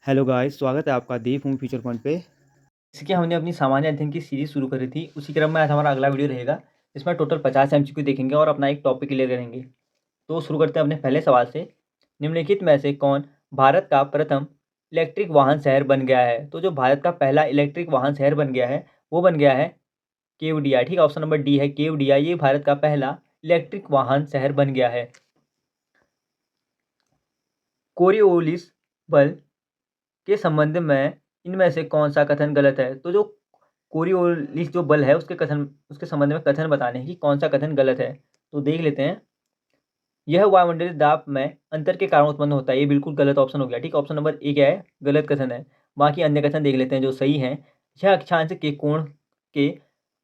Hello guys, स्वागत है आपका दीप होम फ्यूचर फंड पे। जैसे कि हमने अपनी सामान्य अध्ययन की सीरीज शुरू करी थी, उसी क्रम में आज हमारा अगला वीडियो रहेगा। इसमें टोटल 50 एमसीक्यू देखेंगे और अपना एक टॉपिक क्लियर करेंगे। तो शुरू करते हैं अपने पहले सवाल से। निम्नलिखित में से कौन भारत का प्रथम इलेक्ट्रिक वाहन शहर बन गया है? तो जो भारत का पहला इलेक्ट्रिक वाहन शहर बन गया है वो बन गया है केवडिया। ठीक है, ऑप्शन नंबर डी है केवडिया। ये भारत का पहला इलेक्ट्रिक वाहन शहर बन गया है। कोरियोलिस बल के संबंध में इनमें से कौन सा कथन गलत है? तो जो कोरियोलिस जो बल है उसके संबंध में कथन बताने हैं कि कौन सा कथन गलत है। तो देख लेते हैं। यह वायुमंडलीय दाब में अंतर के कारण उत्पन्न होता है। ये बिल्कुल गलत ऑप्शन हो गया। ठीक, ऑप्शन नंबर ए क्या है? गलत कथन है। बाकी अन्य कथन देख लेते हैं जो सही हैं। यह अक्षांश के कोण के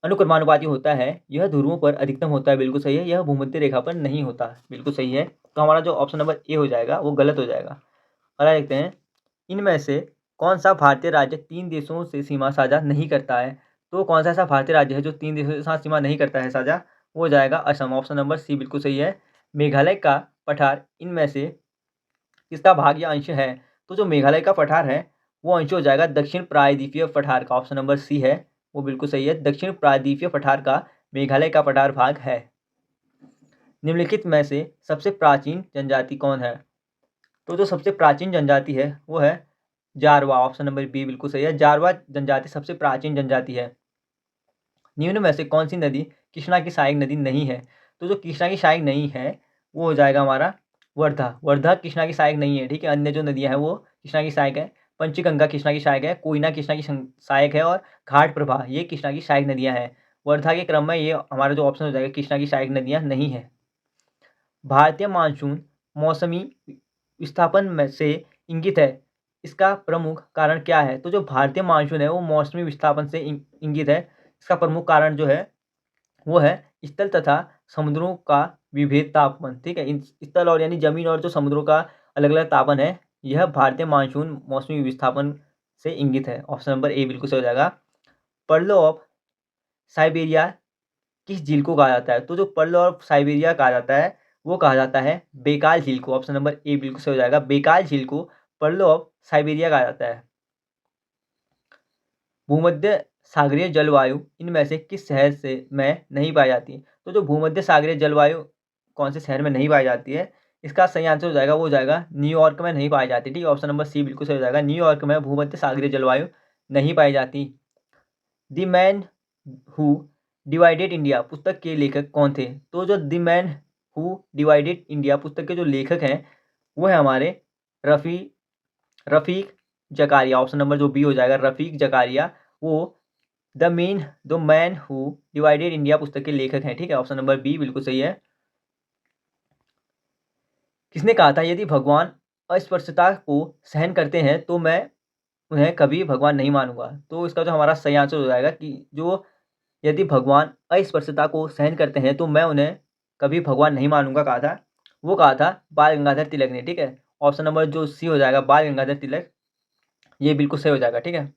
अनुक्रमानुपाती होता है। यह ध्रुवों पर अधिकतम होता है। बिल्कुल सही है। यह भूमध्य रेखा पर नहीं होता। बिल्कुल सही है। तो हमारा जो ऑप्शन नंबर ए हो जाएगा वो गलत हो जाएगा। अगला देखते हैं। इनमें से कौन सा भारतीय राज्य 3 देशों से सीमा साझा नहीं करता है? तो कौन सा ऐसा भारतीय राज्य है जो 3 देशों के साथ सीमा नहीं करता है साझा? वो हो जाएगा असम। ऑप्शन नंबर सी बिल्कुल सही है। मेघालय का पठार इनमें से किसका भाग या अंश है? तो जो मेघालय का पठार है वो अंश हो जाएगा दक्षिण प्रायद्वीपीय पठार का। ऑप्शन नंबर सी है, वो बिल्कुल सही है। दक्षिण प्रायद्वीपीय पठार का मेघालय का पठार भाग है। निम्नलिखित में से सबसे प्राचीन जनजाति कौन है? तो जो सबसे प्राचीन जनजाति है वो है जारवा। ऑप्शन नंबर बी बिल्कुल सही है। जारवा जनजाति सबसे प्राचीन जनजाति है। निम्न में से कौन सी नदी कृष्णा की सहायक नदी नहीं है? तो जो कृष्णा की सहायक नहीं है वो हो जाएगा हमारा वर्धा। वर्धा कृष्णा की सहायक नहीं है। ठीक है, अन्य जो नदियां हैं वो कृष्णा की सहायक है। पंचगंगा कृष्णा की सहायक है। कोयना कृष्णा की सहायक है और घाट प्रभा ये कृष्णा की सहायक नदियां हैं। वर्धा के क्रम में ये हमारा जो ऑप्शन हो जाएगा कृष्णा की सहायक नदियां नहीं है। भारतीय मानसून मौसमी विस्थापन में से इंगित है। इसका प्रमुख कारण क्या है? तो जो भारतीय मानसून है वो मौसमी विस्थापन से इंगित है। इसका प्रमुख कारण जो है वो है स्थल तथा समुद्रों का विभेद तापमान। ठीक है, इन स्थल और यानी जमीन और जो समुद्रों का अलग अलग तापमान है यह भारतीय मानसून मौसमी विस्थापन से इंगित है। ऑप्शन नंबर ए बिल्कुल सही हो जाएगा। पर्ल ऑफ साइबेरिया किस झील को कहा जाता है? तो जो पर्ल ऑफ साइबेरिया कहा जाता है वो कहा जाता है बेकाल झील को। ऑप्शन नंबर ए बिल्कुल सही हो जाएगा। बेकाल झील को पर्ल ऑफ साइबेरिया कहा जाता है। भूमध्य सागरीय जलवायु इनमें से किस शहर से में नहीं पाई जाती है? तो जो भूमध्य सागरीय जलवायु कौन से शहर में नहीं पाई जाती है इसका सही आंसर हो जाएगा वो हो जाएगा न्यूयॉर्क में नहीं पाई जाती। ठीक है, ऑप्शन नंबर सी बिल्कुल सही हो जाएगा। न्यूयॉर्क में भूमध्य सागरीय जलवायु नहीं पाई जाती। The man who divided India पुस्तक के लेखक कौन थे? तो जो the man who divided India पुस्तक के जो लेखक हैं वो है हमारे रफ़ी रफ़ीक जकारिया। ऑप्शन नंबर जो बी हो जाएगा रफ़ीक जकारिया। वो the man who divided India पुस्तक के लेखक हैं। ठीक है, ऑप्शन नंबर बी बिल्कुल सही है। किसने कहा था यदि भगवान अस्पृश्यता को सहन करते हैं तो मैं उन्हें कभी भगवान नहीं मानूंगा? तो इसका जो हमारा सही आंसर हो जाएगा कि जो यदि भगवान अस्पृश्यता को सहन करते हैं तो मैं उन्हें कभी भगवान नहीं मानूंगा कहा था, वो कहा था बाल गंगाधर तिलक ने। ठीक है, ऑप्शन नंबर जो सी हो जाएगा बाल गंगाधर तिलक, ये बिल्कुल सही हो जाएगा। ठीक है।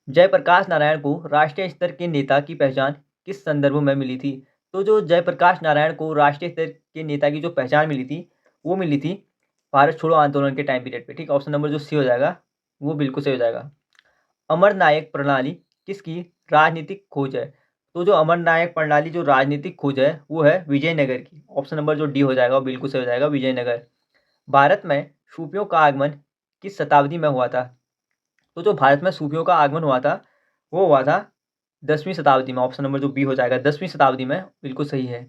जयप्रकाश नारायण को राष्ट्रीय स्तर के नेता की पहचान किस संदर्भ में मिली थी? तो जो जयप्रकाश नारायण को राष्ट्रीय स्तर के नेता की जो पहचान मिली थी वो मिली थी भारत छोड़ो आंदोलन के टाइम पीरियड पे। ठीक है, ऑप्शन नंबर जो सी हो जाएगा वो बिल्कुल सही हो जाएगा। अमर नायक प्रणाली किसकी राजनीतिक खोज है? तो जो अमर नायक प्रणाली जो राजनीतिक खोज है वो है विजयनगर की। ऑप्शन नंबर जो डी हो जाएगा वो बिल्कुल सही हो जाएगा विजयनगर। भारत में सूफियों का आगमन किस शताब्दी में हुआ था? तो जो भारत में सूफियों का आगमन हुआ था वो हुआ था 10वीं शताब्दी में। ऑप्शन नंबर जो बी हो जाएगा 10वीं शताब्दी में बिल्कुल सही है।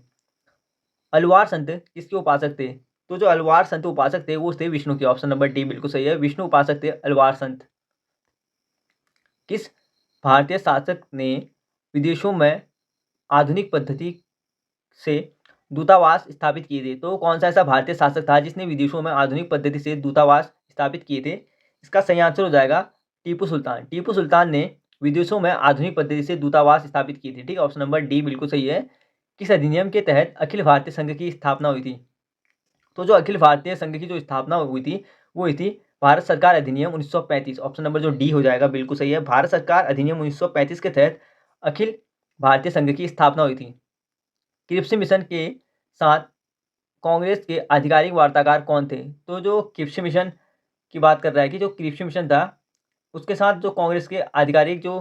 अलवार संत किसके उपासक थे? तो जो अलवार संत उपासक थे वो थे विष्णु के। ऑप्शन नंबर डी बिल्कुल सही है। विष्णु उपासक थे अलवार संत। किस भारतीय शासक ने विदेशों में आधुनिक पद्धति से दूतावास स्थापित किए थे? तो कौन सा ऐसा भारतीय शासक था जिसने विदेशों में आधुनिक पद्धति से दूतावास स्थापित किए थे? इसका सही आंसर हो जाएगा टीपू सुल्तान। टीपू सुल्तान ने विदेशों में आधुनिक पद्धति से दूतावास स्थापित किए थे। ठीक है, ऑप्शन नंबर डी बिल्कुल सही है। किस अधिनियम के तहत अखिल भारतीय संघ की स्थापना हुई थी? तो जो अखिल भारतीय संघ की जो स्थापना हुई थी वो हुई थी भारत सरकार अधिनियम 1935। ऑप्शन नंबर जो डी हो जाएगा बिल्कुल सही है। भारत सरकार अधिनियम 1935 के तहत अखिल भारतीय संघ की स्थापना हुई थी। क्रिप्स मिशन के साथ कांग्रेस के आधिकारिक वार्ताकार कौन थे? तो जो क्रिप्स मिशन की बात कर रहा है कि जो कृषि मिशन था उसके साथ जो कांग्रेस के आधिकारिक जो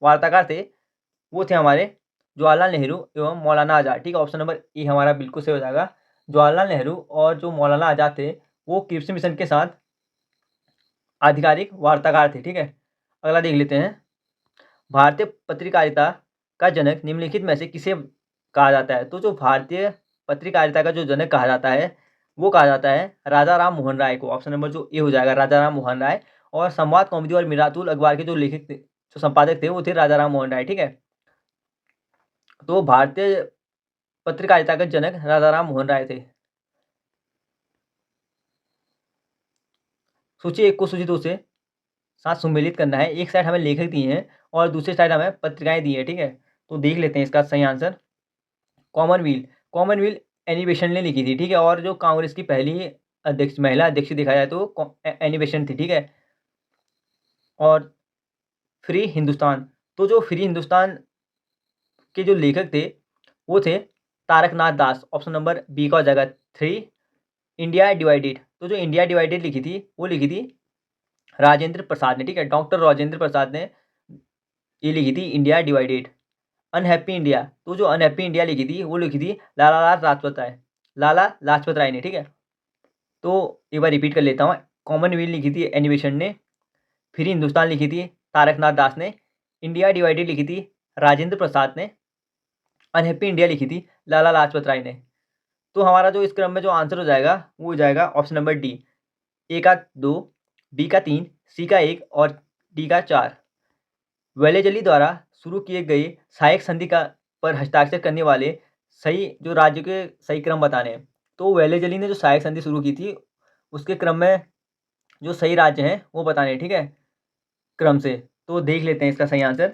वार्ताकार थे वो थे हमारे जवाहरलाल नेहरू एवं मौलाना आज़ाद। ठीक है, ऑप्शन नंबर ए हमारा बिल्कुल सही हो जाएगा। जवाहरलाल नेहरू और जो मौलाना आज़ाद थे वो कृषि मिशन के साथ आधिकारिक वार्ताकार थे। ठीक है, अगला देख लेते हैं। भारतीय पत्रकारिता का जनक निम्नलिखित में से किसे कहा जाता है? तो जो भारतीय पत्रकारिता का जो जनक कहा जाता है वो कहा जाता है राजा राम मोहन राय को। ऑप्शन नंबर जो ए हो जाएगा, राजा राम मोहन राय। और संवाद कौमुदी और मिरातुल अखबार के जो लेखक थे, जो संपादक थे वो थे राजा राम मोहन राय। ठीक है, तो भारतीय पत्रकारिता के जनक राजा राम मोहन राय थे। सूची एक को सूची दो से साथ सम्मिलित करना है। एक साइड हमें लेखक दिए हैं और दूसरी साइड हमें पत्रिकाएं दी है। ठीक है, तो देख लेते हैं इसका सही आंसर। कॉमनवेल्थ, कॉमनवेल्थ एनिबेशन ने लिखी थी। ठीक है, और जो कांग्रेस की पहली अध्यक्ष, महिला अध्यक्ष देखा जाए तो एनिबेशन थी। ठीक है, और फ्री हिंदुस्तान, तो जो फ्री हिंदुस्तान के जो लेखक थे वो थे तारकनाथ दास। ऑप्शन नंबर बी का हो जाएगा 3। इंडिया डिवाइडेड, तो जो इंडिया डिवाइडेड लिखी थी वो लिखी थी राजेंद्र प्रसाद ने। ठीक है, डॉक्टर राजेंद्र प्रसाद ने ये लिखी थी इंडिया डिवाइडेड। अनहैप्पी इंडिया, तो जो अनहैप्पी इंडिया लिखी थी वो लिखी थी लाला लाजपत राय ने। ठीक है, तो एक बार रिपीट कर लेता हूँ। कॉमनवेल्थ लिखी थी एनिमेशन ने, फ्री हिंदुस्तान लिखी थी तारकनाथ दास ने, इंडिया डिवाइडेड लिखी थी राजेंद्र प्रसाद ने, अनहैप्पी इंडिया लिखी थी लाला लाजपत राय ने। तो हमारा जो इस क्रम में जो आंसर हो जाएगा वो हो जाएगा ऑप्शन नंबर डी। ए का 2, बी का 3, सी का 1 और डी का 4। वेलेजली द्वारा शुरू किए गए सहायक संधि का पर हस्ताक्षर करने वाले सही जो राज्य के सही क्रम बताने हैं। तो वेलेजली ने जो सहायक संधि शुरू की थी उसके क्रम में जो सही राज्य हैं वो बताने हैं। ठीक है, क्रम से। तो देख लेते हैं इसका सही आंसर।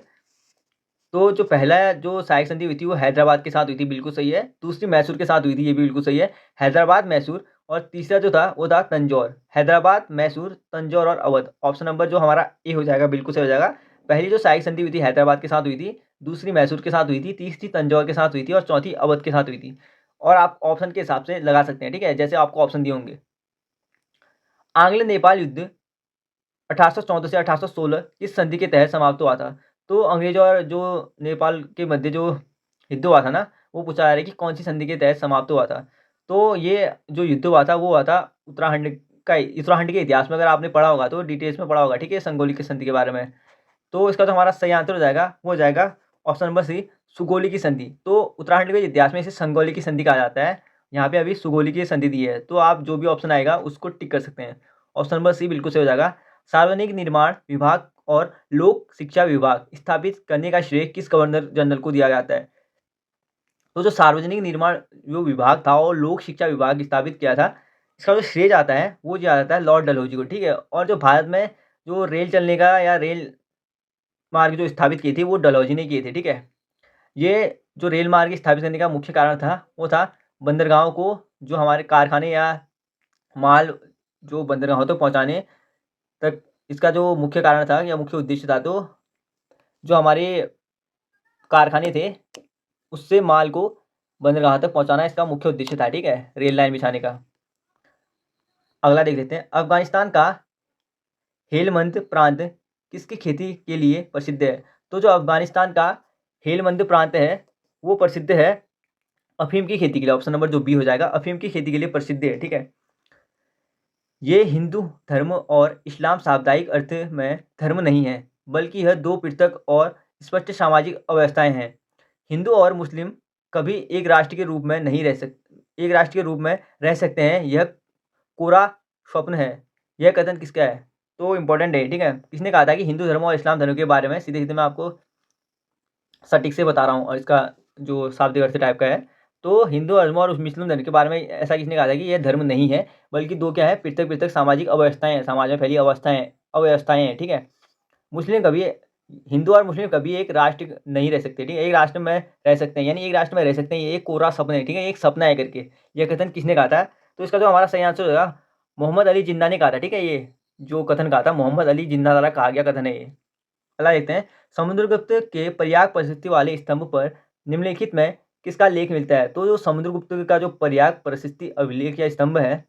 तो जो पहला जो सहायक संधि हुई थी वो हैदराबाद के साथ हुई थी, बिल्कुल सही है। दूसरी मैसूर के साथ हुई थी, ये भी बिल्कुल सही है। हैदराबाद, मैसूर। और तीसरा जो था वो था तंजौर। हैदराबाद, मैसूर, तंजौर और अवध। ऑप्शन नंबर जो हमारा ए हो जाएगा, बिल्कुल सही हो जाएगा। पहली जो सहायक संधि हुई थी हैदराबाद के साथ हुई थी, दूसरी मैसूर के साथ हुई थी, तीसरी तंजौर के साथ हुई थी और चौथी अवध के साथ हुई थी। और आप ऑप्शन के हिसाब से लगा सकते हैं। ठीक है, जैसे आपको ऑप्शन दिए होंगे। आंग्ल नेपाल युद्ध 1814 से 1816 इस संधि के तहत समाप्त हुआ था। तो अंग्रेजों और जो नेपाल के मध्य जो युद्ध हुआ था ना, वो पूछा जा रहा है कि कौन सी संधि के तहत समाप्त हुआ था। तो ये जो युद्ध हुआ था वो हुआ था उत्तराखंड के इतिहास में, अगर आपने पढ़ा होगा तो डिटेल्स में पढ़ा होगा। ठीक है, संगोली की संधि के बारे में। तो इसका जो हमारा सही आंसर हो जाएगा वो हो जाएगा ऑप्शन नंबर सी, सुगोली की संधि। तो उत्तराखंड के इतिहास में इसे संगोली की संधि कहा जाता है। यहाँ पे अभी सुगोली की संधि दी है, तो आप जो भी ऑप्शन आएगा उसको टिक कर सकते हैं। ऑप्शन नंबर सी बिल्कुल सही हो जाएगा। सार्वजनिक निर्माण विभाग और लोक शिक्षा विभाग स्थापित करने का श्रेय किस गवर्नर जनरल को दिया जाता है? तो जो सार्वजनिक निर्माण जो विभाग था और लोक शिक्षा विभाग स्थापित किया था, इसका जो श्रेय जाता है वो दिया जाता है लॉर्ड डलहौजी को। ठीक है, और जो भारत में जो रेल चलने का या रेल मार्ग जो स्थापित किए थे वो डलहौजी ने किए थे। ठीक है, ये जो रेल मार्ग स्थापित करने का मुख्य कारण था वो था बंदरगाहों को जो हमारे कारखाने या माल जो बंदरगाहों तक पहुंचाने तक, इसका जो मुख्य कारण था या मुख्य उद्देश्य था। तो जो हमारे कारखाने थे उससे माल को बंदरगाह तक पहुंचाना इसका मुख्य उद्देश्य था। ठीक है, रेल लाइन बिछाने का। अगला देख लेते हैं। अफगानिस्तान का हेलमंद प्रांत किसकी खेती के लिए प्रसिद्ध है? तो जो अफगानिस्तान का हेलमंद प्रांत है वो प्रसिद्ध है अफीम की खेती के लिए। ऑप्शन नंबर जो बी हो जाएगा, अफीम की खेती के लिए प्रसिद्ध है। ठीक है, ये हिंदू धर्म और इस्लाम सामुदायिक अर्थ में धर्म नहीं है, बल्कि यह दो पृथक और स्पष्ट सामाजिक अवस्थाएं हैं। हिंदू और मुस्लिम कभी एक राष्ट्र के रूप में नहीं रह सकते, एक राष्ट्र के रूप में रह सकते हैं, यह कोरा स्वप्न है। यह कथन किसका है? तो इम्पोर्टेंट है। ठीक है, किसने कहा था कि हिंदू धर्म और इस्लाम धर्म के बारे में? सीधे सीधे मैं आपको सटीक से बता रहा हूँ और इसका जो शाब्दिक अर्थ टाइप का है। तो हिंदू धर्म और मुस्लिम धर्म के बारे में ऐसा किसने कहा था कि यह धर्म नहीं है, बल्कि दो क्या है, पृथक पृथक सामाजिक अवस्थाएं हैं, समाज में फैली अवस्थाएं हैं। ठीक है, मुस्लिम कभी हिंदू और मुस्लिम कभी एक राष्ट्र नहीं रह सकते। ठीक है, एक राष्ट्र में रह सकते हैं, यानी एक राष्ट्र में रह सकते हैं, ये एक कोरा सपना है। ठीक है, एक सपना है करके यह कथन किसने कहा था? तो इसका जो हमारा सही आंसर होगा मोहम्मद अली जिन्ना ने कहा था। ठीक है, ये जो कथन कहा था मोहम्मद अली जिन्ना द्वारा कहा गया कथन है ये। अगला देखते हैं। समुद्रगुप्त के प्रयाग प्रशस्ति वाले स्तंभ पर निम्नलिखित में किसका लेख मिलता है? तो जो समुद्रगुप्त का जो प्रयाग प्रशस्ति अभिलेख या स्तंभ है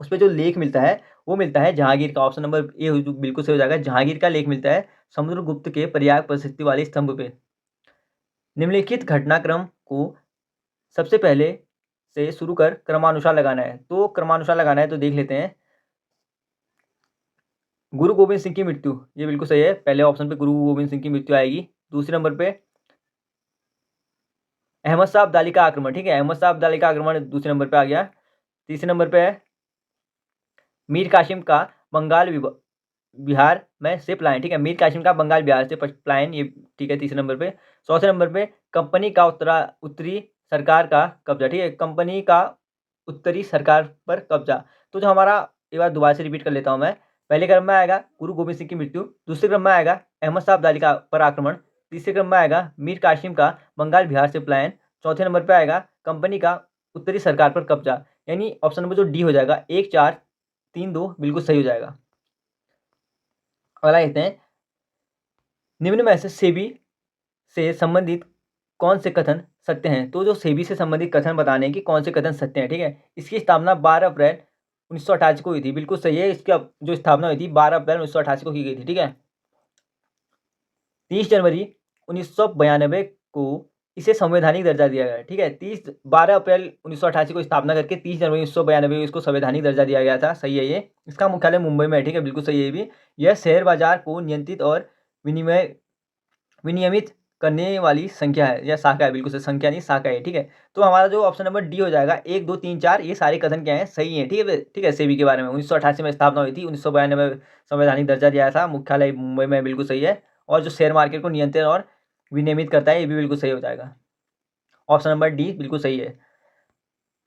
उस पर जो लेख मिलता है वो मिलता है जहांगीर का। ऑप्शन नंबर ए बिल्कुल सही हो जाएगा। जहांगीर का लेख मिलता है समुद्रगुप्त के प्रयाग प्रशस्ति वाले स्तंभ पे। निम्नलिखित घटनाक्रम को सबसे पहले से शुरू कर क्रमानुसार लगाना है। तो क्रमानुसार लगाना है तो देख लेते हैं। गुरु गोविंद सिंह की मृत्यु, ये बिल्कुल सही है। पहले ऑप्शन पे गुरु गोविंद सिंह की मृत्यु आएगी। दूसरे नंबर पे अहमद शाह अब्दाली का आक्रमण, ठीक है, अहमद शाह अब्दाली का आक्रमण दूसरे नंबर पे आ गया। तीसरे नंबर पे है मीर कासिम का बंगाल बिहार में से पलायन, ठीक है, मीर कासिम का बंगाल बिहार से पलायन, ये ठीक है तीसरे नंबर पे। चौथे नंबर पे कंपनी का उत्तरी सरकार का कब्जा, ठीक है, कंपनी का उत्तरी सरकार पर कब्जा। तो जो हमारा, एक बार दोबारा से रिपीट कर लेता हूँ मैं। पहले क्रम में आएगा गुरु गोविंद सिंह की मृत्यु, दूसरे क्रम में आएगा अहमद शाह अब्दाली का पर आक्रमण, तीसरे क्रम में आएगा मीर कासिम का बंगाल बिहार से पलायन, चौथे नंबर पर आएगा कंपनी का उत्तरी सरकार पर कब्जा। यानी ऑप्शन नंबर जो डी हो जाएगा 1 4 3 2 बिल्कुल सही हो जाएगा। अगला देखते हैं, निम्न में से सेबी से संबंधित कौन से कथन सत्य हैं। तो जो सेबी से संबंधित कथन बताने की कौन से कथन सत्य हैं, ठीक है। इसकी स्थापना 12 अप्रैल 1988 को हुई थी, बिल्कुल सही है। इसकी जो स्थापना हुई थी 12 अप्रैल 1988 को की गई थी, ठीक है। 30 जनवरी 1992 को इसे संवैधानिक दर्जा दिया गया, ठीक है। 12 अप्रैल 1988 को स्थापना करके 30 जनवरी 1992 को इसको संवैधानिक दर्जा दिया गया था, सही है ये। इसका मुख्यालय मुंबई में है, ठीक है, बिल्कुल सही है भी। यह शेयर बाजार को नियंत्रित और विनियमित करने वाली संख्या है या शाखा है, बिल्कुल से संख्या नहीं शाखा है, ठीक है। तो हमारा जो ऑप्शन नंबर डी हो जाएगा 1 2 3 4 ये सारे कथन क्या हैं, सही हैं, ठीक है, ठीक है। सेबी के बारे में 1988 में स्थापना हुई थी, 1992 में संवैधानिक दर्जा दिया था, मुख्यालय मुंबई में, बिल्कुल सही है। और जो शेयर मार्केट को नियंत्रण और विनियमित करता है ये भी बिल्कुल सही हो जाएगा। ऑप्शन नंबर डी बिल्कुल सही है।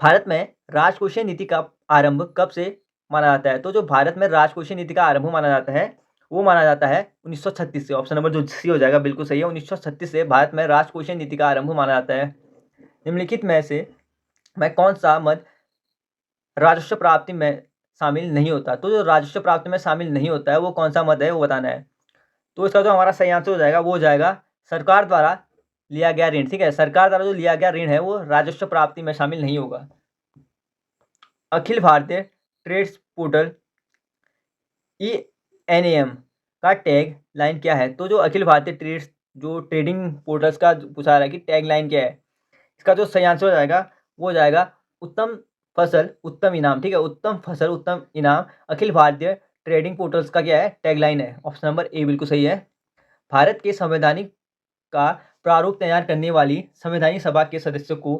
भारत में राजकोषीय नीति का आरंभ कब से माना जाता है। तो जो भारत में राजकोषीय नीति का आरंभ माना जाता है वो माना जाता है 1936 से। ऑप्शन नंबर जो सी हो जाएगा बिल्कुल सही है। 1936 से भारत में राजकोषीय नीति का आरंभ माना जाता है। निम्नलिखित में से मैं कौन सा मद राजस्व प्राप्ति में शामिल नहीं होता। तो जो राजस्व प्राप्ति में शामिल नहीं होता है वो कौन सा मद है वो बताना है। तो इसका जो हमारा सही आंसर हो जाएगा वो हो जाएगा सरकार द्वारा लिया गया ऋण, ठीक है। सरकार द्वारा जो लिया गया ऋण है वो राजस्व प्राप्ति में शामिल नहीं होगा। Akhil Bharatiya trades portal ENAM का टैग लाइन क्या है। तो जो अखिल भारतीय ट्रेड्स जो ट्रेडिंग पोर्टल्स का पूछा रहा है कि टैग लाइन क्या है, इसका जो सही आंसर हो जाएगा वो हो जाएगा उत्तम फसल उत्तम इनाम, ठीक है, उत्तम फसल उत्तम इनाम अखिल भारतीय ट्रेडिंग पोर्टल्स का क्या है टैग लाइन है। ऑप्शन नंबर ए बिल्कुल सही है। भारत के संवैधानिक का प्रारूप तैयार करने वाली संवैधानिक सभा के सदस्यों को,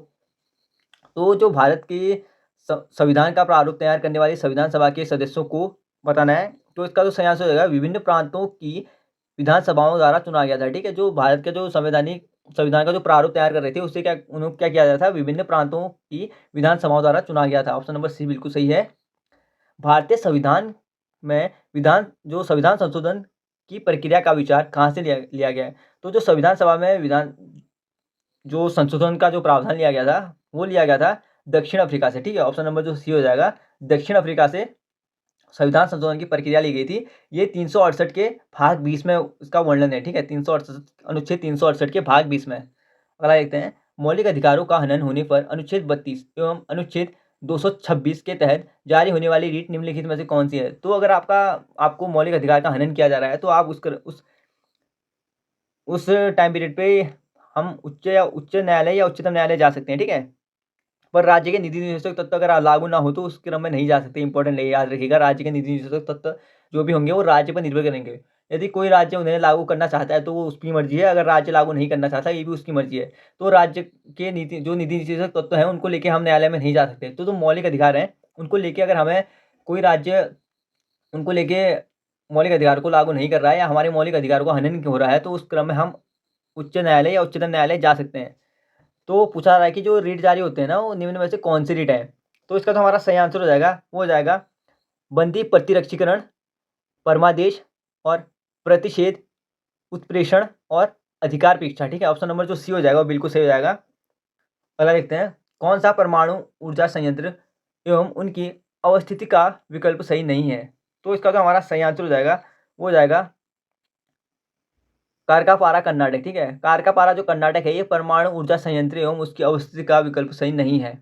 तो जो भारत के संविधान का प्रारूप तैयार करने वाली संविधान सभा के सदस्यों को बताना है। तो इसका जो सही आंसर हो जाएगा विभिन्न प्रांतों की विधानसभाओं द्वारा चुना गया था, ठीक है। जो भारत के जो संविधान का जो प्रारूप तैयार कर रहे थे उससे क्या उन्होंने क्या किया जाता था, विभिन्न प्रांतों की विधानसभाओं द्वारा चुना गया था। ऑप्शन नंबर सी बिल्कुल सही है। भारतीय संविधान में संविधान संशोधन की प्रक्रिया का विचार कहाँ से लिया गया है। तो जो संविधान सभा में जो संशोधन का जो प्रावधान लिया गया था वो लिया गया था दक्षिण अफ्रीका से, ठीक है। ऑप्शन नंबर जो सी हो जाएगा दक्षिण अफ्रीका से संविधान संशोधन की प्रक्रिया ली गई थी। ये 368 के भाग 20 में इसका वर्णन है, ठीक है, 368 अनुच्छेद 368 के भाग 20 में। अगला देखते हैं, मौलिक अधिकारों का हनन होने पर अनुच्छेद 32 एवं अनुच्छेद 226 के तहत जारी होने वाली रीट निम्नलिखित में से कौन सी है। तो अगर आपको मौलिक अधिकार का हनन किया जा रहा है तो आप उस टाइम पीरियड पे हम उच्च न्यायालय या उच्चतम न्यायालय जा सकते हैं, ठीक है। पर राज्य के निधि निषेधक तत्व अगर लागू ना हो तो उस क्रम में नहीं जा सकते। इंपॉर्टेंट याद रखिएगा, राज्य के निधि निषेधक तत्व जो भी होंगे वो राज्य पर निर्भर करेंगे। यदि कोई राज्य उन्हें लागू करना चाहता है तो वो उसकी मर्जी है, अगर राज्य लागू नहीं करना चाहता ये भी उसकी मर्जी है। तो राज्य के निधि निषेधक तत्व हैं उनको लेके हम न्यायालय में नहीं जा सकते। तो जो मौलिक अधिकार हैं उनको लेके अगर हमें कोई राज्य उनको लेके मौलिक अधिकार को लागू नहीं कर रहा है या हमारे मौलिक अधिकारों का हनन हो रहा है तो उस क्रम में हम उच्च न्यायालय या उच्चतम न्यायालय जा सकते हैं। तो पूछा रहा है कि जो रीट जारी होते हैं ना वो निम्न में से कौन सी रीट है। तो इसका तो हमारा सही आंसर हो जाएगा वो हो जाएगा बंदी प्रतिरक्षीकरण, परमादेश और प्रतिषेध, उत्प्रेषण और अधिकारपेक्षा, ठीक है। ऑप्शन नंबर जो सी हो जाएगा वो बिल्कुल सही हो जाएगा। अगला देखते हैं, कौन सा परमाणु ऊर्जा संयंत्र एवं उनकी अवस्थिति का विकल्प सही नहीं है। तो इसका तो हमारा सही आंसर हो जाएगा वो हो जाएगा कारकापारा कर्नाटक, ठीक है। कारकापारा जो कर्नाटक है ये परमाणु ऊर्जा संयंत्र एवं उसकी अवस्थिति का विकल्प सही नहीं है।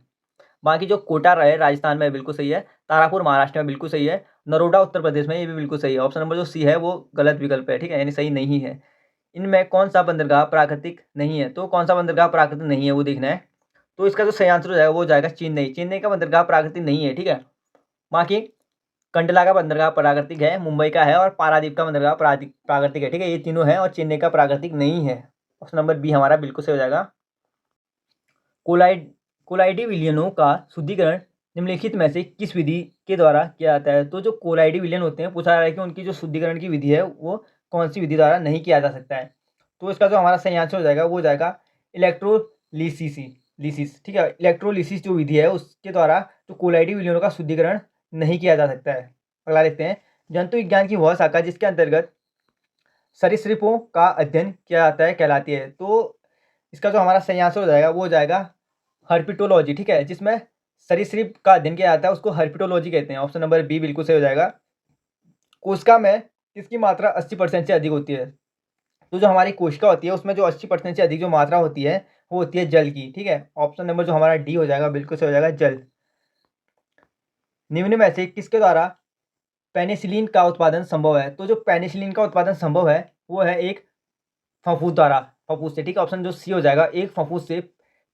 बाकी जो कोटा रहे राजस्थान में बिल्कुल सही है, तारापुर महाराष्ट्र में बिल्कुल सही है, नरोडा उत्तर प्रदेश में, ये भी बिल्कुल सही है। ऑप्शन नंबर जो सी है वो गलत विकल्प है, ठीक है, यानी सही नहीं है। इनमें कौन सा बंदरगाह प्राकृतिक नहीं है? तो कौन सा बंदरगाह प्राकृतिक नहीं है वो देखना है। तो इसका जो सही आंसर हो जाएगा वो हो जाएगा चेन्नई। चेन्नई का बंदरगाह प्राकृतिक नहीं है, ठीक है। बाकी कंडला का बंदरगाह प्राकृतिक है, मुंबई का है, और पारादीप का बंदरगाह प्राकृतिक है, ठीक है, ये तीनों है, और चेन्नई का प्राकृतिक नहीं है। ऑप्शन नंबर बी हमारा बिल्कुल सही हो जाएगा। कोलाइड कोलाइडी विलयनों का शुद्धिकरण निम्नलिखित में से किस विधि के द्वारा किया जाता है? तो जो कोलाइडी विलयन होते हैं, पूछा जा रहा है कि उनकी जो शुद्धिकरण की विधि है वो कौन सी विधि द्वारा नहीं किया जा सकता है। तो इसका जो हमारा सही आंसर हो जाएगा वो हो जाएगा इलेक्ट्रोलिसिस, ठीक है। इलेक्ट्रोलिसिस जो विधि है उसके द्वारा जो कोलाइडी विलयनों का शुद्धिकरण नहीं किया जा सकता है। अगला देखते हैं, जंतु विज्ञान की वह शाखा जिसके अंतर्गत सरीसृपों का अध्ययन किया जाता है कहलाती है। तो इसका जो हमारा सही आंसर हो जाएगा वो हो जाएगा हर्पिटोलॉजी, ठीक है, जिसमें सरीसृप का अध्ययन किया जाता है उसको हर्पिटोलॉजी कहते हैं। ऑप्शन नंबर बी बिल्कुल सही हो जाएगा। कोशिका में किसकी मात्रा 80% से अधिक होती है? तो जो हमारी कोशिका होती है उसमें जो 80% से अधिक जो मात्रा होती है वो होती है जल की, ठीक है। ऑप्शन नंबर जो हमारा डी हो जाएगा बिल्कुल सही हो जाएगा, जल। निम्न में से किसके द्वारा पेनिसिलिन का उत्पादन संभव है? तो जो पेनिसिलिन का उत्पादन संभव है वो है एक फफूंद द्वारा, फफूंद से, ठीक है। ऑप्शन जो सी हो जाएगा, एक फफूंद से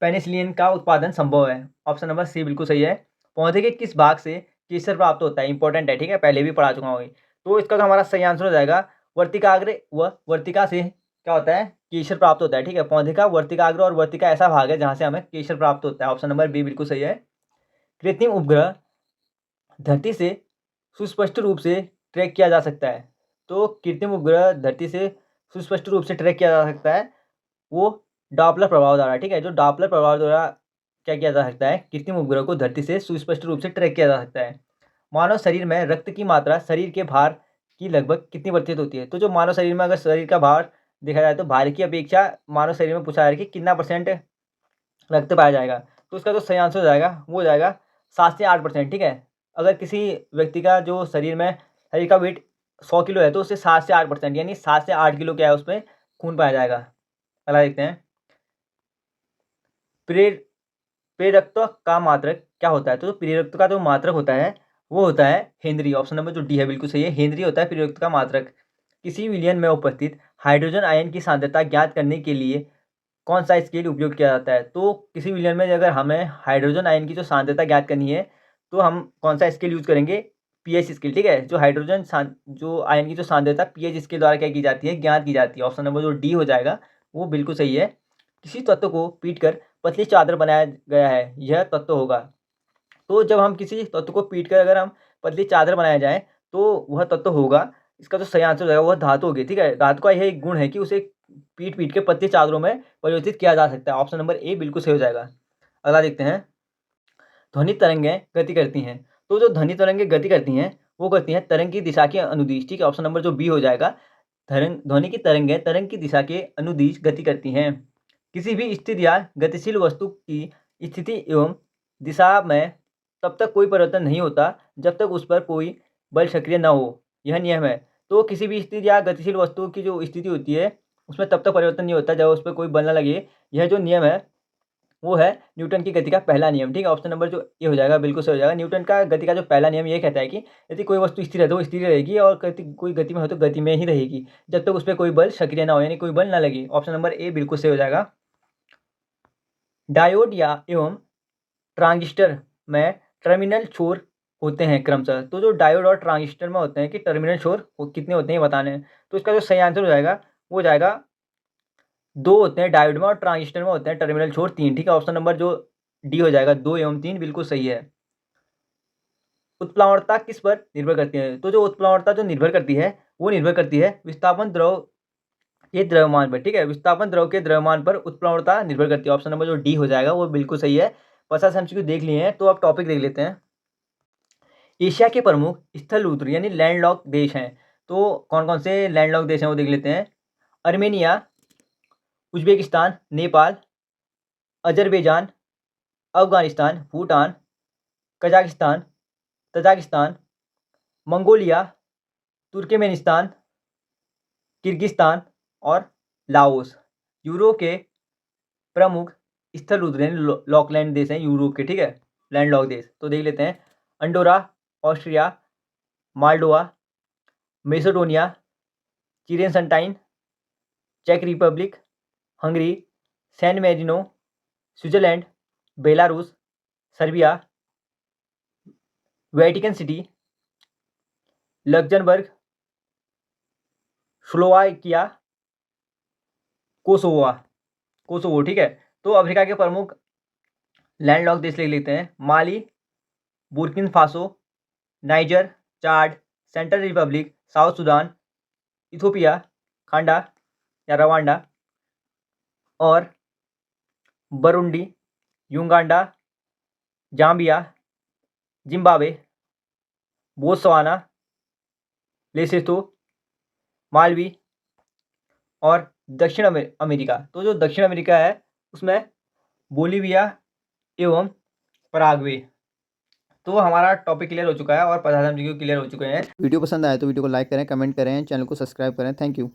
पेनिसिलिन का उत्पादन संभव है। ऑप्शन नंबर सी बिल्कुल सही है। पौधे के किस भाग से केसर प्राप्त होता है? इंपॉर्टेंट है, ठीक है, पहले भी पढ़ा चुका हूँ। तो इसका जो हमारा सही आंसर हो जाएगा वर्तिकाग्र व वर्तिका से क्या होता है? केसर प्राप्त होता है, ठीक है। पौधे का वर्तिकाग्र और वर्तिका ऐसा भाग है जहाँ से हमें केसर प्राप्त होता है। ऑप्शन नंबर बी बिल्कुल सही है। कृत्रिम उपग्रह धरती से सुस्पष्ट रूप से ट्रैक किया जा सकता है। तो कृत्रिम उपग्रह धरती से सुस्पष्ट रूप से ट्रैक किया जा सकता है वो डॉपलर प्रभाव द्वारा, ठीक है। जो डॉपलर प्रभाव द्वारा क्या किया जा सकता है? कृत्रिम उपग्रह को धरती से सुस्पष्ट रूप से ट्रैक किया जा सकता है। मानव शरीर में रक्त की मात्रा शरीर के भार की लगभग कितनी प्रतिशत होती है? तो जो मानव शरीर में अगर शरीर का भार देखा जाए तो भार की अपेक्षा मानव शरीर में पूछा जा रहा है कि कितना परसेंट रक्त पाया जाएगा। तो इसका जो सही आंसर हो जाएगा वो हो जाएगा 7 से 8%, ठीक है। अगर किसी व्यक्ति का जो शरीर का वेट 100 किलो है तो उससे 7 से 8% यानी 7 से 8 किलो क्या है उसमें खून पाया जाएगा। अगला देखते हैं, प्रेर प्रेरकत्व का मात्रक क्या होता है? तो जो प्रेरकत्व का जो मात्रक होता है वो होता है हेनरी। ऑप्शन नंबर जो डी है बिल्कुल सही है, हेनरी होता है प्रेरकत्व का मात्रक। किसी विलयन में उपस्थित हाइड्रोजन आयन की सांद्रता ज्ञात करने के लिए कौन सा स्केल उपयोग किया जाता है? तो किसी विलयन में अगर हमें हाइड्रोजन आयन की जो सांद्रता ज्ञात करनी है तो हम कौन सा स्केल यूज करेंगे? पीएच स्केल, ठीक है। जो जो आयन की जो सांद्रता पीएच स्केल द्वारा क्या की जाती है? ज्ञात की जाती है। ऑप्शन नंबर जो डी हो जाएगा वो बिल्कुल सही है। किसी तत्व को पीट कर पतली चादर बनाया गया है, यह तत्व होगा। तो जब हम किसी तत्व को पीट कर अगर हम पतली चादर बनाया जाए तो वह तत्व होगा, इसका जो सही आंसर हो जाएगा वह धातु होगी, ठीक है। धातु का यह एक गुण है कि उसे पीट पीट के पतली चादरों में परिवर्तित किया जा सकता है। ऑप्शन नंबर ए बिल्कुल सही हो जाएगा। अगला देखते हैं, ध्वनि तरंगें गति करती हैं। तो जो ध्वनि तरंगें गति करती हैं वो करती हैं तरंग की दिशा के अनुदिश, ठीक है। ऑप्शन नंबर जो बी हो जाएगा, ध्वनि की तरंगें तरंग की दिशा के अनुदिश गति करती हैं। किसी भी स्थिर या गतिशील वस्तु की स्थिति एवं दिशा में तब तक कोई परिवर्तन नहीं होता जब तक उस पर कोई बल सक्रिय न हो, यह नियम है। तो किसी भी स्थिर या गतिशील वस्तु की जो स्थिति होती है उसमें तब तक परिवर्तन नहीं होता जब उस पर कोई बल न लगे। यह जो नियम है वो है न्यूटन की गति का पहला नियम, ठीक है। ऑप्शन नंबर जो ये हो जाएगा बिल्कुल सही हो जाएगा। न्यूटन का गति का जो पहला नियम ये कहता है कि यदि कोई वस्तु स्थिर है तो वो स्थिर रहेगी, और कोई गति में हो तो गति में ही रहेगी जब तक उस पर कोई बल सक्रिय ना हो, यानी कोई बल ना लगे। ऑप्शन नंबर ए बिल्कुल सही हो जाएगा। डायोड या एवं ट्रांजिस्टर में टर्मिनल छोर होते हैं क्रमशः। तो जो डायोड और ट्रांजिस्टर में होते हैं कि टर्मिनल छोर कितने होते हैं बताने हैं। तो इसका जो सही आंसर हो जाएगा वो हो जाएगा 2 होते हैं डायोड में, और ट्रांजिस्टर में होते हैं टर्मिनल छोर 3, ठीक है। ऑप्शन नंबर जो डी हो जाएगा 2 एवं 3 बिल्कुल सही है। उत्प्लावनता किस पर निर्भर करती है? तो जो उत्प्लावनता जो निर्भर करती है वो निर्भर करती है विस्थापन द्रव के द्रव्यमान पर, ठीक है। विस्थापन द्रव के द्रव्यमान पर उत्प्लावनता निर्भर करती है। ऑप्शन नंबर जो डी हो जाएगा वो बिल्कुल सही है। 50 एमसीक्यू देख लिए हैं तो अब टॉपिक देख लेते हैं। एशिया के प्रमुख स्थल रुद्र यानी लैंडलॉक देश हैं। तो कौन कौन से लैंडलॉक देश हैं वो देख लेते हैं। Armenia, Uzbekistan, Nepal, Azerbaijan, Afghanistan, Bhutan, Kazakhstan, Tajikistan, Mongolia, Turkmenistan, Kyrgyzstan और लाओस। यूरोप के प्रमुख स्थल रुद्र यानी लॉकलैंड देश हैं यूरोप के, ठीक है, लैंडलॉक देश। तो देख लेते हैं, Andorra, Austria, Moldova, Macedonia, Liechtenstein, चेक Republic, Hungary, San Marino, Switzerland, Belarus, Serbia, Vatican City, Luxembourg, Slovakia, Kosovo. ठीक है, तो अफ्रीका के प्रमुख लैंडलॉक देश लिख लेते हैं। Mali, Burkina Faso, Niger, Chad, Central Republic, South Sudan, Ethiopia, खांडा या रवांडा और Burundi, Uganda, Zambia, Zimbabwe, Botswana, Lesotho, Malawi और दक्षिण अमेरिका। तो जो दक्षिण अमेरिका है उसमें बोलीविया एवं पराग्वे। तो हमारा टॉपिक क्लियर हो चुका है और 50 MCQ क्लियर हो चुके हैं। वीडियो पसंद आए तो वीडियो को लाइक करें, कमेंट करें, चैनल को सब्सक्राइब करें। Thank you.